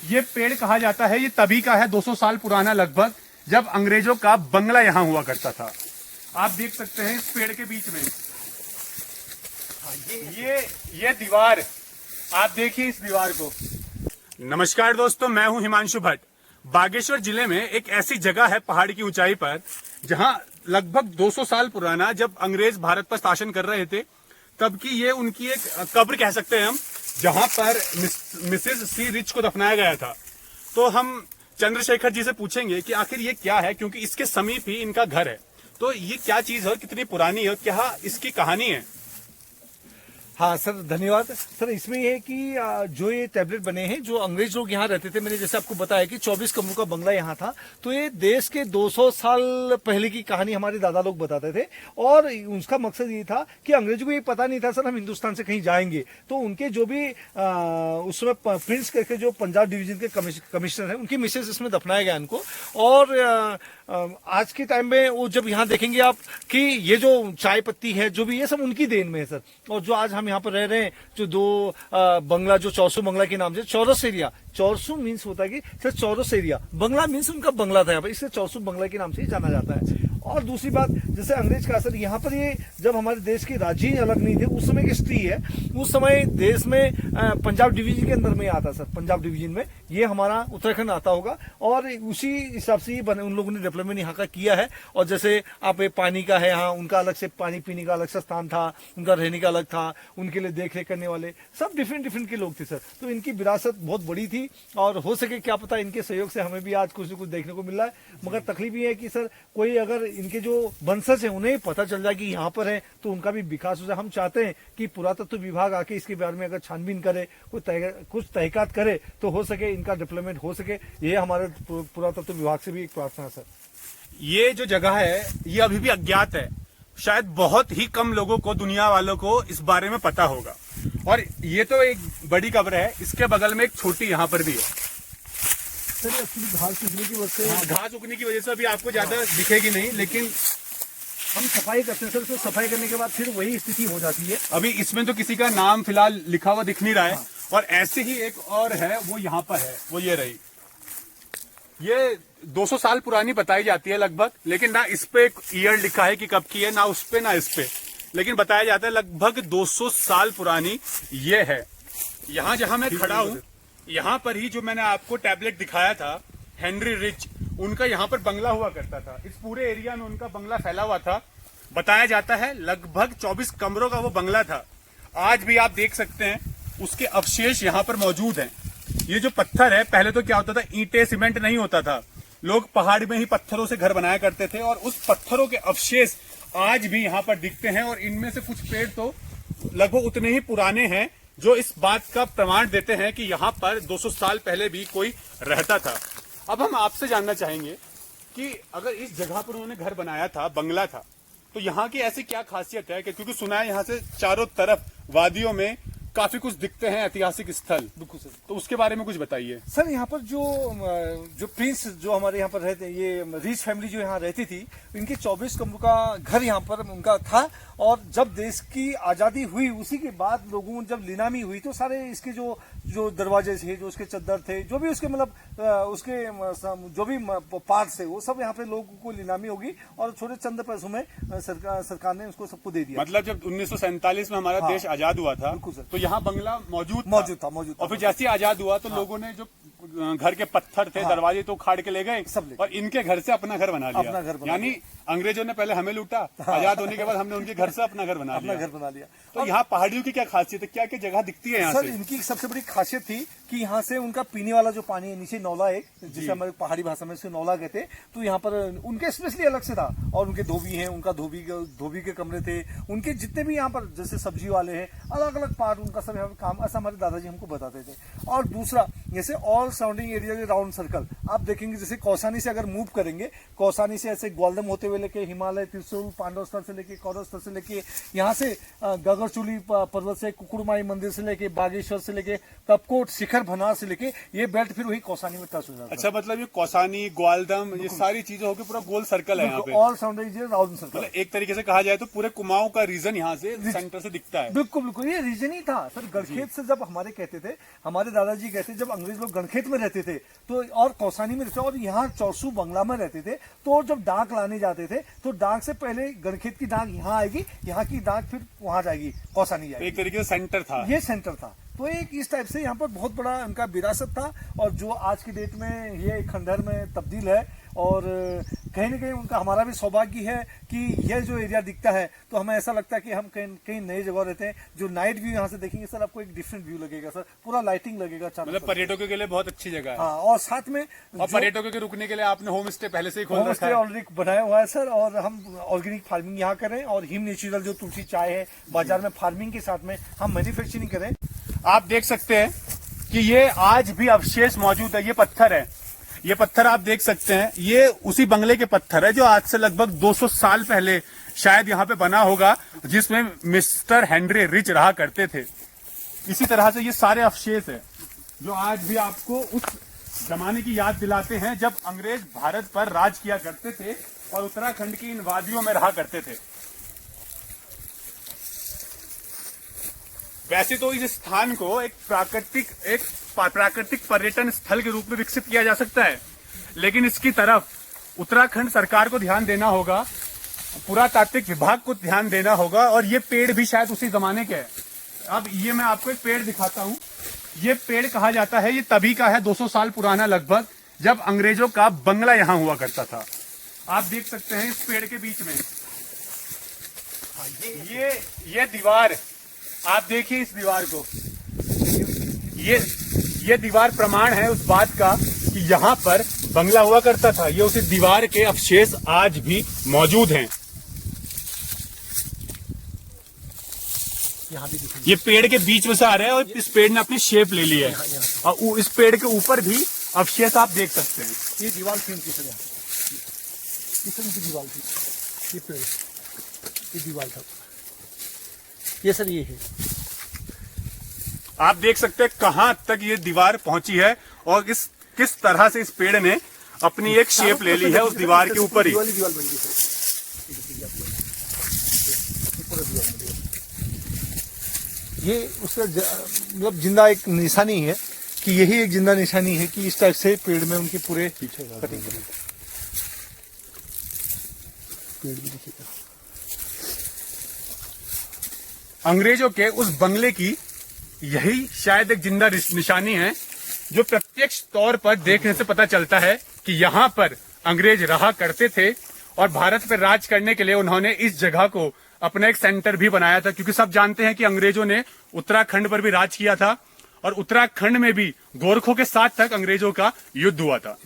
ये पेड़ कहा जाता है, ये तभी का है 200 साल पुराना लगभग, जब अंग्रेजों का बंगला यहां हुआ करता था। आप देख सकते हैं इस पेड़ के बीच में ये दीवार, आप देखिए इस दीवार को। नमस्कार दोस्तों, मैं हूं हिमांशु भट्ट। बागेश्वर जिले में एक ऐसी जगह है पहाड़ की ऊंचाई पर, जहां लगभग 200 साल पुराना, जब अंग्रेज भारत पर शासन कर रहे थे तब की ये उनकी एक कब्र कह सकते हैं हम, जहां पर मिसेस सी रिच को दफनाया गया था। तो हम चंद्रशेखर जी से पूछेंगे कि आखिर ये क्या है, क्योंकि इसके समीप ही इनका घर है। तो ये क्या चीज है, कितनी पुरानी है, क्या इसकी कहानी है? हाँ सर, धन्यवाद सर। इसमें ये है कि जो ये टैबलेट बने हैं, जो अंग्रेज लोग यहाँ रहते थे, मैंने जैसे आपको बताया कि 24 कमरों का बंगला यहाँ था। तो ये देश के 200 साल पहले की कहानी हमारे दादा लोग बताते थे, और उसका मकसद ये था कि अंग्रेजों को ये पता नहीं था सर हम हिंदुस्तान से कहीं जाएंगे। तो उनके जो भी उस समय प्रिंस करके जो पंजाब डिवीजन के कमिश्नर है, उनकी मिसेज इसमें दफनाया गया उनको। और आज के टाइम में वो जब यहाँ देखेंगे आप कि ये जो चाय पत्ती है, जो भी, ये सब उनकी देन में है सर। और जो आज हम यहाँ पर रह रहे हैं, जो दो बंगला, जो चौरसू बंगला के नाम से, चौरस एरिया, चौरसू मीन्स होता है कि सर चौरस एरिया, बंगला मीन्स उनका बंगला था यहाँ पर, इसलिए चौरसू बंगला के नाम से ही जाना जाता है। और दूसरी बात, जैसे अंग्रेज का असर यहाँ पर, ये जब हमारे देश के राज्य ही अलग नहीं थे, उस समय की हिस्ट्री है। उस समय देश में पंजाब डिवीजन के अंदर में आता सर, पंजाब डिवीजन में ये हमारा उत्तराखंड आता होगा, और उसी हिसाब से उन लोगों ने डेवलपमेंट यहाँ का किया है। और जैसे आप पानी का है, यहाँ उनका अलग से पानी पीने का अलग से स्थान था, उनका रहने का अलग था, उनके लिए देख रेख करने वाले सब डिफरेंट के लोग थे सर। तो इनकी विरासत बहुत बड़ी थी, और हो सके क्या पता इनके सहयोग से हमें भी आज कुछ न कुछ देखने को मिल रहा है। मगर तकलीफ ये है कि सर कोई अगर इनके जो वंशज है उन्हें पता चल जाए कि यहाँ पर है, तो उनका भी विकास हो जाए। हम चाहते हैं कि पुरातत्व विभाग आके इसके बारे में अगर छानबीन करे, कुछ तहकीकात करे, तो हो सके इनका डेवलपमेंट हो सके। ये हमारे पुरातत्व विभाग से भी एक प्रार्थना है सर। ये जो जगह है ये अभी भी अज्ञात है, शायद बहुत ही कम लोगों को, दुनिया वालों को इस बारे में पता होगा। और ये तो एक बड़ी कब्र है, इसके बगल में एक छोटी यहाँ पर भी है सर। एक्चुअली घास उगने की वजह से, घास उगने की वजह से अभी आपको ज्यादा दिखेगी नहीं, लेकिन हम सफाई करते हैं सर। तो सफाई करने के बाद फिर वही स्थिति हो जाती है। अभी इसमें तो किसी का नाम फिलहाल लिखा हुआ दिख नहीं रहा है। और ऐसे ही एक और है, वो यहाँ पर है, वो ये रही। ये 200 साल पुरानी बताई जाती है लगभग, लेकिन ना इस पे एक ईयर लिखा है कि कब की है, ना उस पे ना इस पे, लेकिन बताया जाता है लगभग 200 साल पुरानी ये है। यहाँ जहां मैं खड़ा हूँ, यहाँ पर ही जो मैंने आपको टैबलेट दिखाया था, हेनरी रिच, उनका यहाँ पर बंगला हुआ करता था। इस पूरे एरिया में उनका बंगला फैला हुआ था। बताया जाता है लगभग 24 कमरों का वो बंगला था। आज भी आप देख सकते हैं उसके अवशेष यहाँ पर मौजूद हैं। ये जो पत्थर है, पहले तो क्या होता था, ईंटें सीमेंट नहीं होता था, लोग पहाड़ में ही पत्थरों से घर बनाया करते थे, और उस पत्थरों के अवशेष आज भी यहाँ पर दिखते हैं। और इनमें से कुछ पेड़ तो लगभग उतने ही पुराने हैं, जो इस बात का प्रमाण देते हैं कि यहाँ पर 200 साल पहले भी कोई रहता था। अब हम आपसे जानना चाहेंगे कि अगर इस जगह पर उन्होंने घर बनाया था, बंगला था, तो यहाँ की ऐसी क्या खासियत है कि, क्योंकि सुना है यहाँ से चारों तरफ वादियों में काफी कुछ दिखते हैं ऐतिहासिक स्थल। बिल्कुल सर। तो उसके बारे में कुछ बताइए सर। यहाँ पर जो प्रिंस जो हमारे यहाँ पर रहते हैं, ये रिच फैमिली जो यहाँ रहती थी, इनके 24 कमरों का घर यहाँ पर उनका था। और जब देश की आज़ादी हुई, उसी के बाद लोगों जब नीलामी हुई, तो सारे इसके जो दरवाजे थे, जो उसके चद्दर थे, जो भी उसके मतलब उसके जो भी पार्ट्स थे, वो सब यहाँ पे लोगों को नीलामी होगी, और छोटे चंद पैसों में सरकार ने उसको सबको दे दिया। मतलब जब 1947 में हमारा देश आजाद हुआ था, तो यहाँ बंगला मौजूद था। और फिर जैसे ही आजाद हुआ तो लोगों ने जो घर के पत्थर थे, दरवाजे तो उखाड़ के ले गए, और इनके घर से अपना घर बना लिया। यानी अंग्रेजों ने पहले हमें लूटा, आजाद होने के बाद हमने उनके घर से अपना घर बना लिया। तो यहाँ पहाड़ियों की क्या खासियत है, क्या क्या जगह दिखती है यहाँ सर? से? इनकी सबसे बड़ी खासियत थी कि यहाँ से उनका पीने वाला जो पानी है, नीचे नौला एक, जिसे हमारे पहाड़ी भाषा में से नौला कहते, तो यहाँ पर उनके स्पेशली अलग से था। और उनके धोबी हैं, उनका धोबी के कमरे थे, उनके जितने भी यहाँ पर जैसे सब्जी वाले हैं, अलग अलग पार्ट उनका सब यहाँ पर काम, ऐसा हमारे दादाजी हमको बताते थे। और दूसरा, जैसे ऑल सराउंडिंग एरिया के राउंड सर्कल आप देखेंगे, जैसे कौसानी से अगर मूव करेंगे, कौसानी से ऐसे ग्वालदम होते हुए लेके हिमालय, त्रिशूल, पांडव स्थल से लेके, कौरव स्थल से लेके, यहाँ से गगनचूली पर्वत से, कुकुड़माई मंदिर से लेके, बागेश्वर से लेके, कपकोट, शिखर भनार से लेके, ये बेल्ट फिर वही कौसानी में टच हो जाता है। अच्छा, मतलब ये कौसानी, ग्वालदम, ये सारी चीजें होगी, पूरा गोल सर्कल है यहाँ पे, ऑल सराउंडिंग राउंड सर्कल। मतलब एक तरीके से कहा जाए तो पूरे कुमाऊं का रीजन यहाँ से सेंटर से दिखता है। बिल्कुल बिल्कुल, ये रीजन ही था सर। गढ़खेत से जब हमारे कहते थे, हमारे दादाजी कहते, जब अंग्रेज लोग गणखेत में रहते थे तो और कौसानी में रहते थे और यहाँ चौसू बंगला में रहते थे, तो जब डाक लाने जाते थे तो डाक से पहले गणखेत की डाक यहाँ आएगी, यहाँ की डाक फिर वहां जाएगी, कौसानी जाएगी। एक तरीके से सेंटर था, ये सेंटर था। तो एक इस टाइप से यहाँ पर बहुत बड़ा उनका विरासत था और जो आज की डेट में ये खंडहर में तब्दील है। और कहीं ना कहीं उनका हमारा भी सौभाग्य है कि यह जो एरिया दिखता है तो हमें ऐसा लगता है कि हम कहीं नई जगह रहते हैं। जो नाइट व्यू यहाँ से देखेंगे सर, आपको एक डिफरेंट व्यू लगेगा सर, पूरा लाइटिंग लगेगा चारों मतलब पर्यटकों के लिए बहुत अच्छी जगह है। हाँ, और साथ में और पर्यटकों के रुकने के लिए आपने होम स्टे पहले से ही खोल रखा है। ऑलरेडी बनाया हुआ है सर, और हम ऑर्गेनिक फार्मिंग यहाँ करें और हिम नेचुरल जो तुलसी चाय है बाजार में फार्मिंग के साथ में हम मैन्युफैक्चरिंग करें। आप देख सकते हैं कि ये आज भी अवशेष मौजूद है। ये पत्थर है, ये पत्थर आप देख सकते हैं, ये उसी बंगले के पत्थर है जो आज से लगभग 200 साल पहले शायद यहाँ पे बना होगा, जिसमें मिस्टर हेनरी रिच रहा करते थे। इसी तरह से ये सारे अवशेष है जो आज भी आपको उस जमाने की याद दिलाते हैं जब अंग्रेज भारत पर राज किया करते थे और उत्तराखंड की इन वादियों में रहा करते थे। वैसे तो इस स्थान को एक प्राकृतिक पर्यटन स्थल के रूप में विकसित किया जा सकता है, लेकिन इसकी तरफ उत्तराखंड सरकार को ध्यान देना होगा, पुरातात्विक विभाग को ध्यान देना होगा। और ये पेड़ भी शायद उसी जमाने के हैं। अब ये मैं आपको एक पेड़ दिखाता हूं। ये पेड़ कहा जाता है, ये तभी का है 200 साल पुराना लगभग, जब अंग्रेजों का बंगला यहां हुआ करता था। आप देख सकते हैं इस पेड़ के बीच में ये दीवार, आप देखिए इस दीवार को, ये दीवार प्रमाण है उस बात का कि यहाँ पर बंगला हुआ करता था। ये उसी दीवार के अवशेष आज भी मौजूद हैं। यहाँ भी ये पेड़ के बीच में से आ रहा है और इस पेड़ ने अपनी शेप ले ली है और इस पेड़ के ऊपर भी अवशेष आप देख सकते हैं। ये दीवार थी उनकी सर, यहाँ इस तरह की दीवार थी, ये पेड़, ये दीवार था ये सर, ये है। आप देख सकते हैं कहां तक ये दीवार पहुंची है और किस तरह से इस पेड़ ने अपनी एक शेप ले ली है उस दीवार के ऊपर ही। दीवार बन गई सर, ये उसका मतलब जिंदा एक निशानी है कि यही एक जिंदा निशानी है कि इस टाइप से पेड़ में उनके पूरे कटिंग करें। पेड़ भी दिखेगा। अंग्रेजों के उस बंगले की यही शायद एक जिंदा निशानी है जो प्रत्यक्ष तौर पर देखने से पता चलता है कि यहाँ पर अंग्रेज रहा करते थे और भारत पर राज करने के लिए उन्होंने इस जगह को अपना एक सेंटर भी बनाया था। क्योंकि सब जानते हैं कि अंग्रेजों ने उत्तराखंड पर भी राज किया था और उत्तराखंड में भी गोरखों के साथ तक अंग्रेजों का युद्ध हुआ था।